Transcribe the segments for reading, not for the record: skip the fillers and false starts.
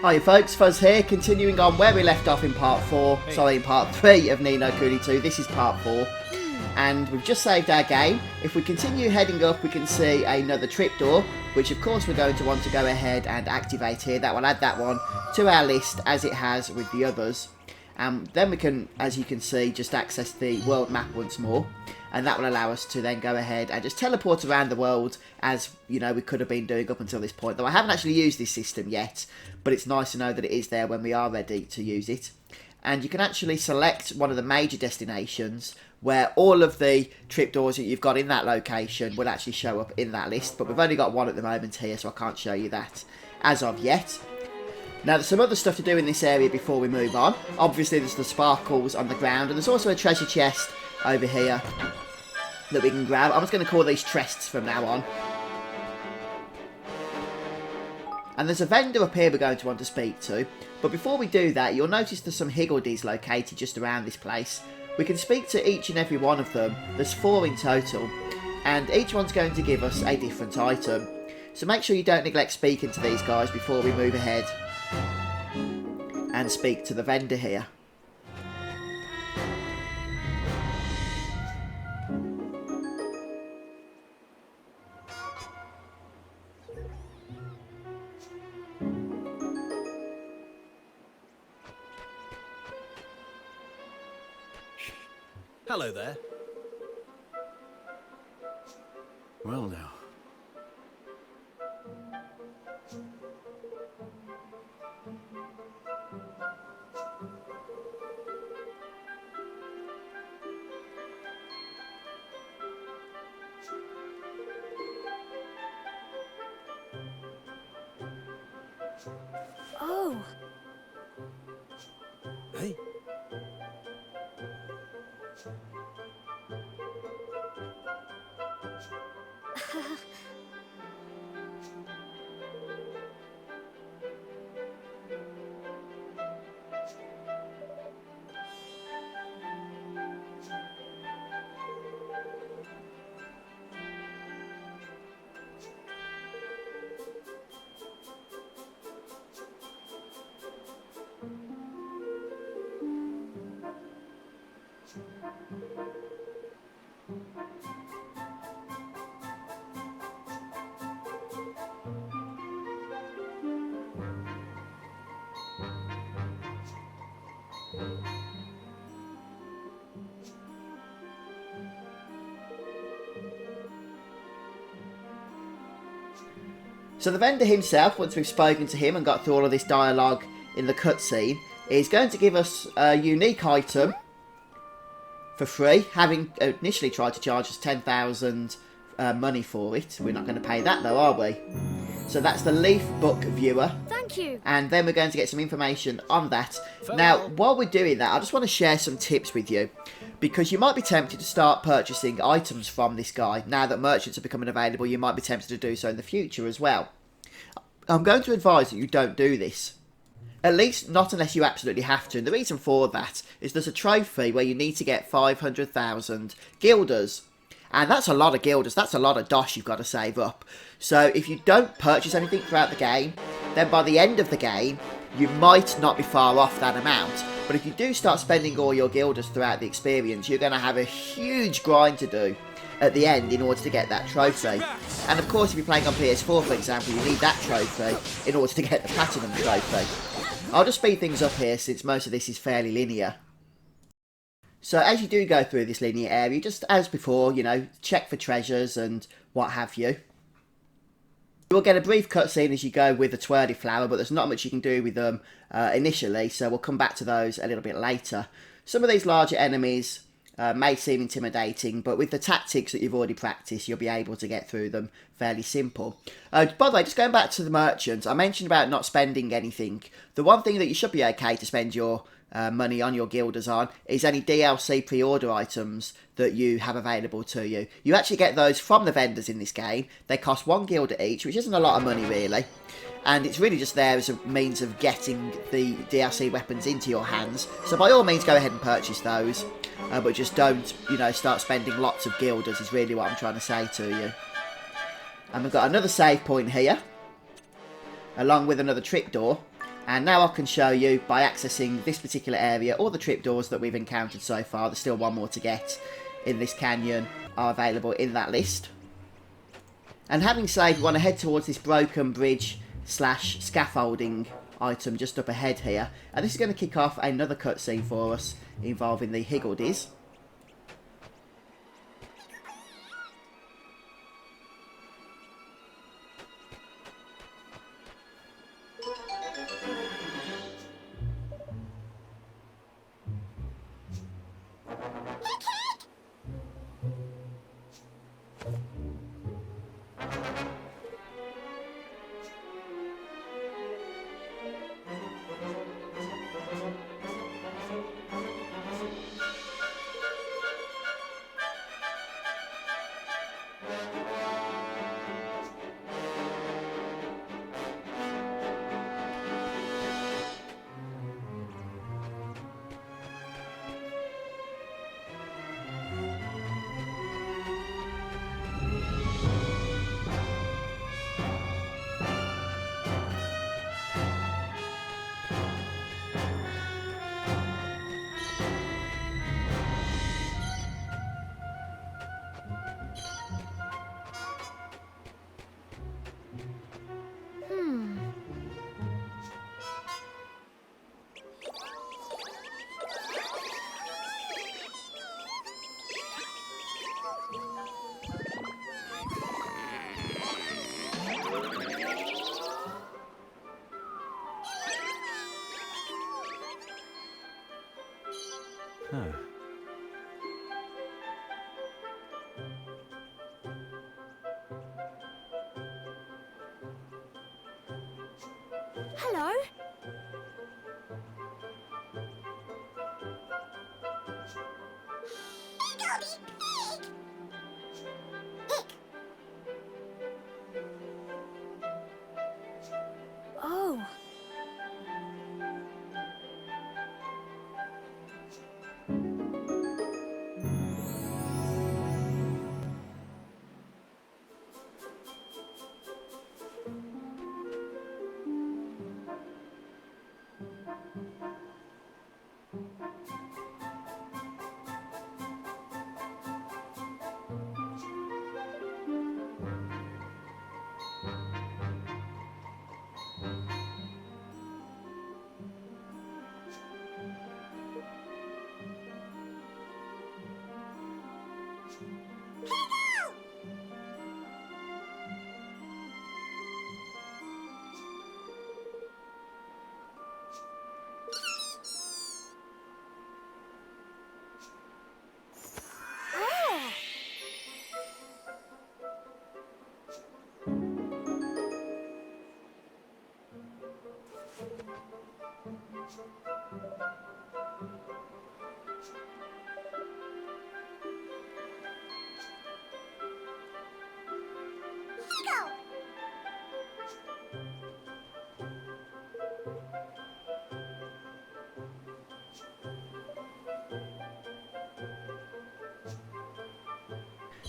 Hi folks, Fuzz here, continuing on where we left off in part 3 of No Kuni II. This is part 4, and we've just saved our game. If we continue heading up, we can see another trapdoor, which of course we're going to want to go ahead and activate here. That will add that one to our list as it has with the others. Then we can, as you can see, just access the world map once more, and that will allow us to then go ahead and just teleport around the world as, you know, we could have been doing up until this point. Though I haven't actually used this system yet, but it's nice to know that it is there when we are ready to use it. And you can actually select one of the major destinations where all of the trapdoors that you've got in that location will actually show up in that list, but we've only got one at the moment here, so I can't show you that as of yet. Now, there's some other stuff to do in this area before we move on. Obviously, there's the sparkles on the ground, and there's also a treasure chest over here that we can grab. I'm just going to call these chests from now on. And there's a vendor up here we're going to want to speak to. But before we do that, you'll notice there's some higgledies located just around this place. We can speak to each and every one of them. There's 4 in total, and each one's going to give us a different item. So make sure you don't neglect speaking to these guys before we move ahead and speak to the vendor here. Hello there. Well now. Oh. Hey. So the vendor himself, once we've spoken to him and got through all of this dialogue in the cutscene, is going to give us a unique item for free, having initially tried to charge us 10,000 money for it. We're not going to pay that though, are we? So that's the Leaf Book Viewer. Thank you. And then we're going to get some information on that. Farewell. Now, while we're doing that, I just want to share some tips with you, because you might be tempted to start purchasing items from this guy. Now that merchants are becoming available, you might be tempted to do so in the future as well. I'm going to advise that you don't do this. At least not unless you absolutely have to. And the reason for that is there's a trophy where you need to get 500,000 guilders. And that's a lot of guilders. That's a lot of dosh you've got to save up. So if you don't purchase anything throughout the game, then by the end of the game, you might not be far off that amount. But if you do start spending all your guilders throughout the experience, you're going to have a huge grind to do at the end in order to get that trophy. And of course, if you're playing on PS4, for example, you need that trophy in order to get the platinum trophy. I'll just speed things up here since most of this is fairly linear. So as you do go through this linear area, just as before, you know, check for treasures and what have you. You will get a brief cutscene as you go with the twirly flower, but there's not much you can do with them initially, so we'll come back to those a little bit later. Some of these larger enemies may seem intimidating, but with the tactics that you've already practiced, you'll be able to get through them fairly simple. By the way, just going back to the merchants, I mentioned about not spending anything. The one thing that you should be okay to spend your money on your guilders on is any DLC pre-order items that you have available to you. You actually get those from the vendors in this game. They cost 1 guilder each, which isn't a lot of money really. And it's really just there as a means of getting the DLC weapons into your hands. So by all means, go ahead and purchase those. But just don't, you know, start spending lots of guilders is really what I'm trying to say to you. And we've got another save point here, along with another trapdoor. And now I can show you, by accessing this particular area, all the trapdoors that we've encountered so far. There's still one more to get in this canyon, are available in that list. And having said, we want to head towards this broken bridge / scaffolding item just up ahead here. And this is going to kick off another cutscene for us involving the Higgledies. Huh. Hello? Oh.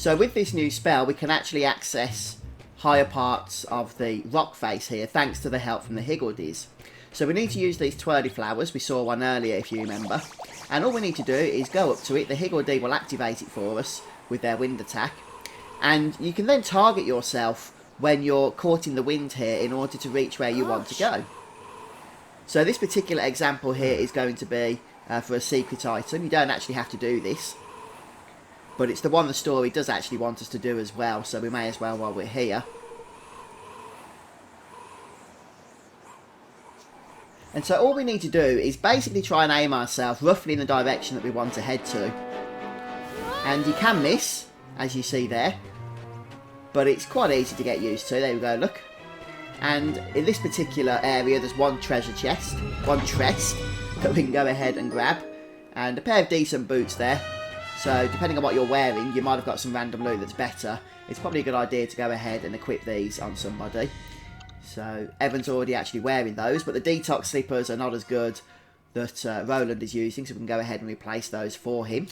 So with this new spell, we can actually access higher parts of the rock face here, thanks to the help from the Higgledies. So we need to use these twirly flowers. We saw one earlier, if you remember. And all we need to do is go up to it. The Higgledy will activate it for us with their wind attack. And you can then target yourself when you're caught in the wind here in order to reach where you want to go. So this particular example here is going to be for a secret item. You don't actually have to do this, but it's the one the story does actually want us to do as well, so we may as well while we're here. And so all we need to do is basically try and aim ourselves roughly in the direction that we want to head to. And you can miss, as you see there, but it's quite easy to get used to. There we go, look. And in this particular area there's one treasure chest, one chest, that we can go ahead and grab. And a pair of decent boots there. So depending on what you're wearing, you might have got some random loot that's better. It's probably a good idea to go ahead and equip these on somebody. So Evan's already actually wearing those, but the detox slippers are not as good that Roland is using, so we can go ahead and replace those for him.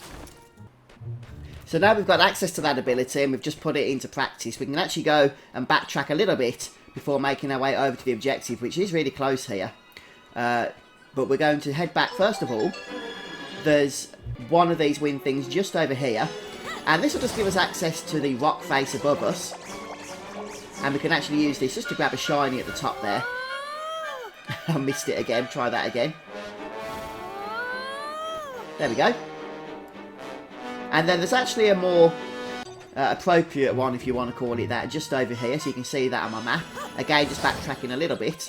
So now we've got access to that ability and we've just put it into practice, we can actually go and backtrack a little bit before making our way over to the objective, which is really close here. But we're going to head back. First of all, there's one of these wind things just over here. And this will just give us access to the rock face above us. And we can actually use this just to grab a shiny at the top there. I missed it again. Try that again. There we go. And then there's actually a more appropriate one, if you want to call it that, just over here. So you can see that on my map. Again, just backtracking a little bit.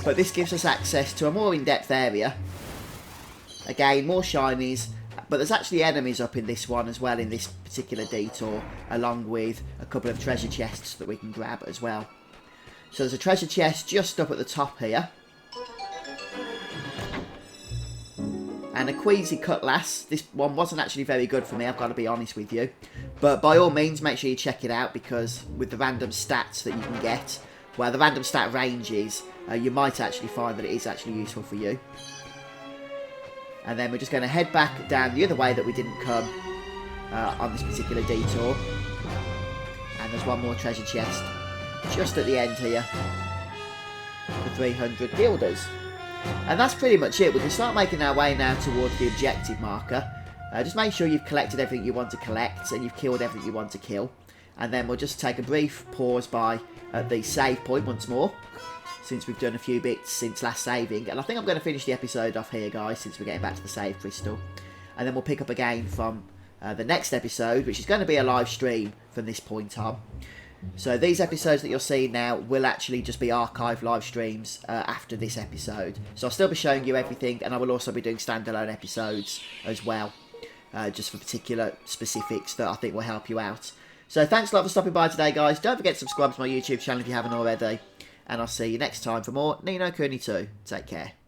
But this gives us access to a more in-depth area. Again, more shinies. But there's actually enemies up in this one as well, in this particular detour, along with a couple of treasure chests that we can grab as well. So there's a treasure chest just up at the top here. And a Queasy Cutlass. This one wasn't actually very good for me, I've got to be honest with you. But by all means, make sure you check it out, because with the random stats that you can get, well, the random stat ranges, you might actually find that it is actually useful for you. And then we're just going to head back down the other way that we didn't come on this particular detour. And there's one more treasure chest just at the end here for 300 guilders. And that's pretty much it. We can start making our way now towards the objective marker. Just make sure you've collected everything you want to collect and you've killed everything you want to kill. And then we'll just take a brief pause by at the save point once more, since we've done a few bits since last saving. And I think I'm going to finish the episode off here, guys, since we're getting back to the save crystal. And then we'll pick up again from the next episode, which is going to be a live stream from this point on. So these episodes that you're seeing now will actually just be archived live streams after this episode. So I'll still be showing you everything, and I will also be doing standalone episodes as well, just for particular specifics that I think will help you out. So thanks a lot for stopping by today, guys. Don't forget to subscribe to my YouTube channel if you haven't already. And I'll see you next time for more No Kuni II. Take care.